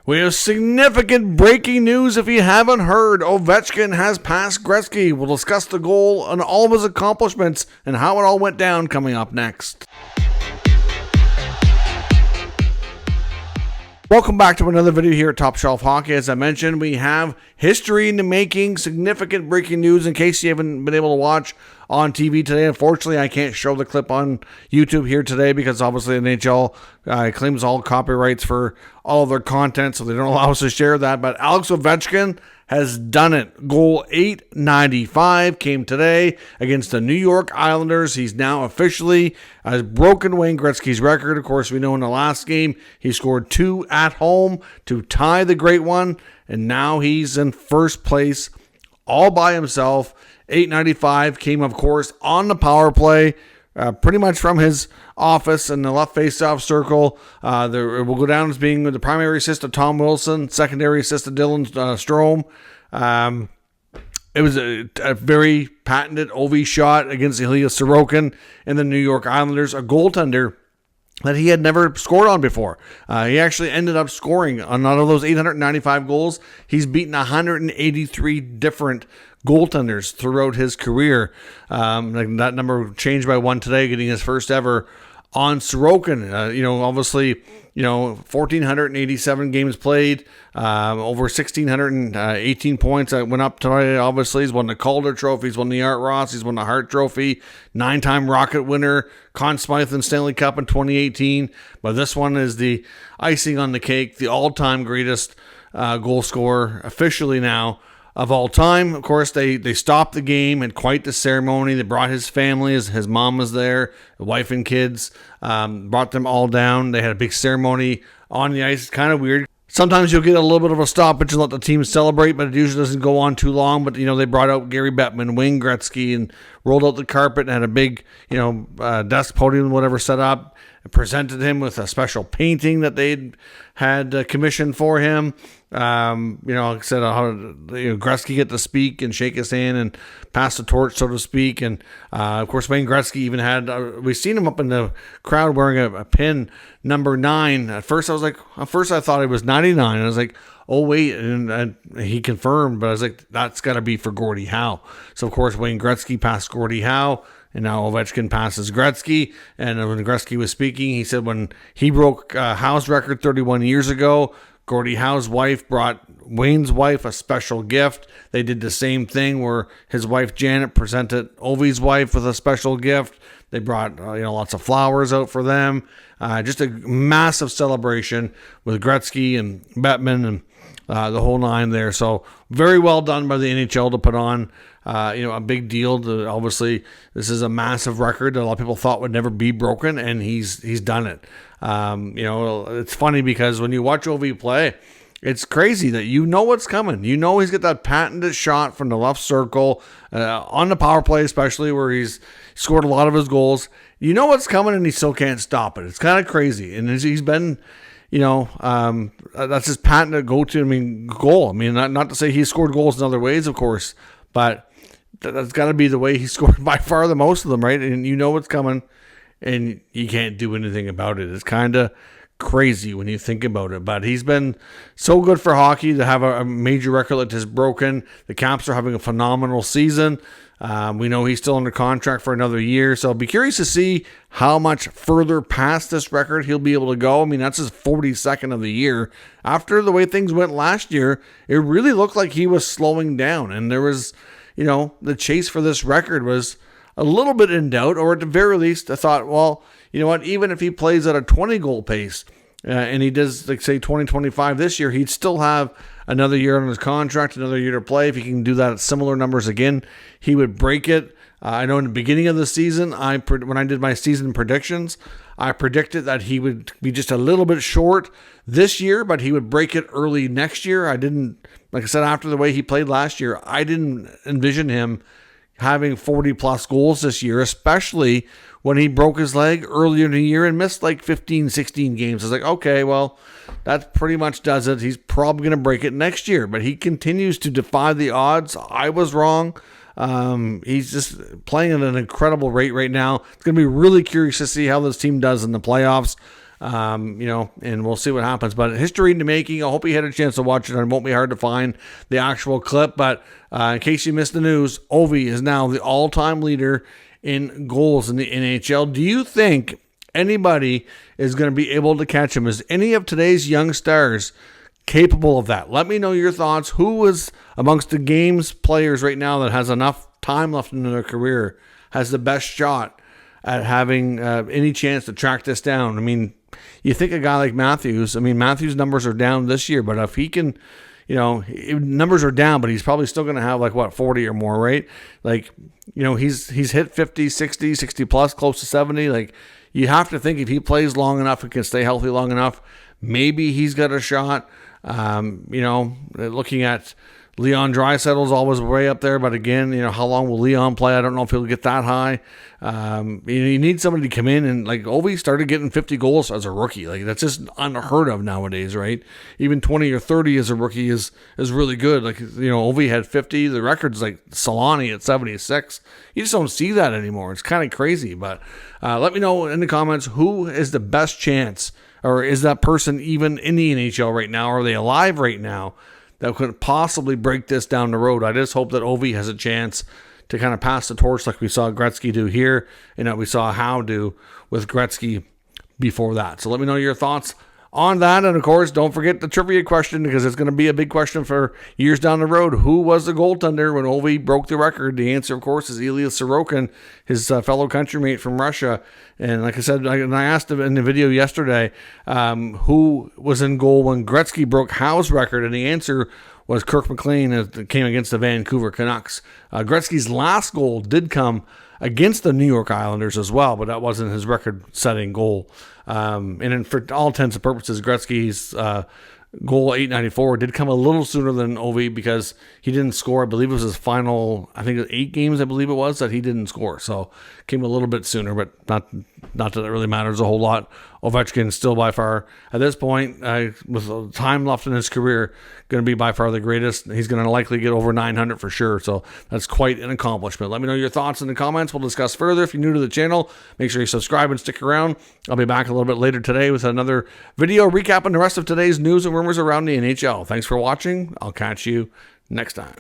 We have significant breaking news if you haven't heard. Ovechkin has passed Gretzky. We'll discuss the goal and all of his accomplishments and how it all went down coming up next. Welcome back to another video here at Top Shelf Hockey. As I mentioned, we have history in the making, significant breaking news in case you haven't been able to watch on TV today. Unfortunately, I can't show the clip on YouTube here today because obviously the NHL claims all copyrights for all of their content, so they don't allow us to share that. But Alex Ovechkin has done it. Goal 895 came today against the New York Islanders. He's now officially has broken Wayne Gretzky's record. Of course, we know in the last game he scored 2 at home to tie the great one, and now he's in first place all by himself. 895 came, of course, on the power play, pretty much from his office in the left face-off circle. It will go down as being the primary assist of Tom Wilson, secondary assist of Dylan Strome. It was a very patented Ovi shot against Ilya Sorokin and the New York Islanders, a goaltender that he had never scored on before. He actually ended up scoring on out of those 895 goals. He's beaten 183 different goaltenders throughout his career. That number changed by one today, getting his first ever on Sorokin. Obviously, 1,487 games played, over 1,618 points that went up tonight. Obviously, he's won the Calder Trophy, he's won the Art Ross, he's won the Hart Trophy, 9-time Rocket winner, Conn Smythe and Stanley Cup in 2018. But this one is the icing on the cake, the all-time greatest goal scorer officially now of all time. Of course, they stopped the game and quite the ceremony. They brought his family, his mom was there, wife and kids, brought them all down. They had a big ceremony on the ice. It's kind of weird. Sometimes you'll get a little bit of a stoppage and let the team celebrate, but it usually doesn't go on too long. But, they brought out Gary Bettman, Wayne Gretzky, and rolled out the carpet and had a big, desk podium, whatever, set up. And presented him with a special painting that they had commissioned for him. Like I said, Gretzky get to speak and shake his hand and pass the torch, so to speak. And of course, Wayne Gretzky even had we've seen him up in the crowd wearing a pin number 9. At first, I thought it was 99. And I was like, oh wait, and he confirmed, but I was like, that's got to be for Gordie Howe. So of course, Wayne Gretzky passed Gordie Howe. And now Ovechkin passes Gretzky. And when Gretzky was speaking, he said when he broke Howe's record 31 years ago, Gordie Howe's wife brought Wayne's wife a special gift. They did the same thing where his wife Janet presented Ovi's wife with a special gift. They brought lots of flowers out for them. Just a massive celebration with Gretzky and Bettman and the whole nine there. So very well done by the NHL to put on a big deal. Obviously, this is a massive record that a lot of people thought would never be broken, and he's done it. It's funny because when you watch Ovi play, it's crazy that what's coming. He's got that patented shot from the left circle on the power play, especially where he's scored a lot of his goals. You know what's coming, and he still can't stop it. It's kind of crazy, and he's been. That's his patented go-to. Goal. Not to say he scored goals in other ways, of course, but that's got to be the way he scored by far the most of them, right? And you know what's coming, and you can't do anything about it. It's kind of crazy when you think about it, but he's been so good for hockey to have a major record like this broken. The Caps are having a phenomenal season. We know he's still under contract for another year, so I'll be curious to see how much further past this record he'll be able to go. That's his 42nd of the year. After the way things went last year, it really looked like he was slowing down, and there was, the chase for this record was a little bit in doubt, or at the very least, I thought, well, you know what, even if he plays at a 20-goal pace, and he does, say, 20-25 this year, he'd still have another year on his contract, another year to play. If he can do that at similar numbers again, he would break it. I know in the beginning of the season, when I did my season predictions, I predicted that he would be just a little bit short this year, but he would break it early next year. I didn't, like I said, after the way he played last year, I didn't envision him having 40-plus goals this year, especially when he broke his leg earlier in the year and missed like 15, 16 games. I was like, okay, well, that pretty much does it. He's probably going to break it next year, but he continues to defy the odds. I was wrong. He's just playing at an incredible rate right now. It's going to be really curious to see how this team does in the playoffs. And we'll see what happens. But history in the making. I hope you had a chance to watch it. It won't be hard to find the actual clip. But in case you missed the news, Ovi is now the all-time leader in goals in the NHL. Do you think anybody is going to be able to catch him? Is any of today's young stars capable of that? Let me know your thoughts. Who is amongst the game's players right now that has enough time left in their career, has the best shot at having any chance to track this down? I mean, you think a guy like Matthews, Matthews' numbers are down this year, but if he can, numbers are down, but he's probably still going to have 40 or more, right? He's hit 50, 60 plus, close to 70. You have to think if he plays long enough and can stay healthy long enough, maybe he's got a shot. Looking at Leon Draisaitl's always way up there, but again, how long will Leon play? I don't know if he'll get that high. You need somebody to come in, and Ovi started getting 50 goals as a rookie. That's just unheard of nowadays, right? Even 20 or 30 as a rookie is really good. Ovi had 50. The record's Solani at 76. You just don't see that anymore. It's kind of crazy. But let me know in the comments who is the best chance, or is that person even in the NHL right now? Are they alive right now that could possibly break this down the road? I just hope that Ovi has a chance to kind of pass the torch like we saw Gretzky do here, and that we saw Howe do with Gretzky before that. So let me know your thoughts on that. And of course, don't forget the trivia question, because it's going to be a big question for years down the road. Who was the goaltender when Ovi broke the record? The answer, of course, is Ilya Sorokin, his fellow countrymate from Russia. And like I said, I asked him in the video yesterday, who was in goal when Gretzky broke Howe's record, and the answer was Kirk McLean, that came against the Vancouver Canucks. Gretzky's last goal did come against the New York Islanders as well, but that wasn't his record-setting goal. And for all intents and purposes, Gretzky's goal 894 did come a little sooner than Ovi, because he didn't score. I believe it was his final, 8 games, I believe it was, that he didn't score. So came a little bit sooner, but not that it really matters a whole lot. Ovechkin still by far, at this point, with time left in his career, going to be by far the greatest. He's going to likely get over 900 for sure. So that's quite an accomplishment. Let me know your thoughts in the comments. We'll discuss further. If you're new to the channel, make sure you subscribe and stick around. I'll be back a little bit later today with another video recapping the rest of today's news and rumors around the NHL. Thanks for watching. I'll catch you next time.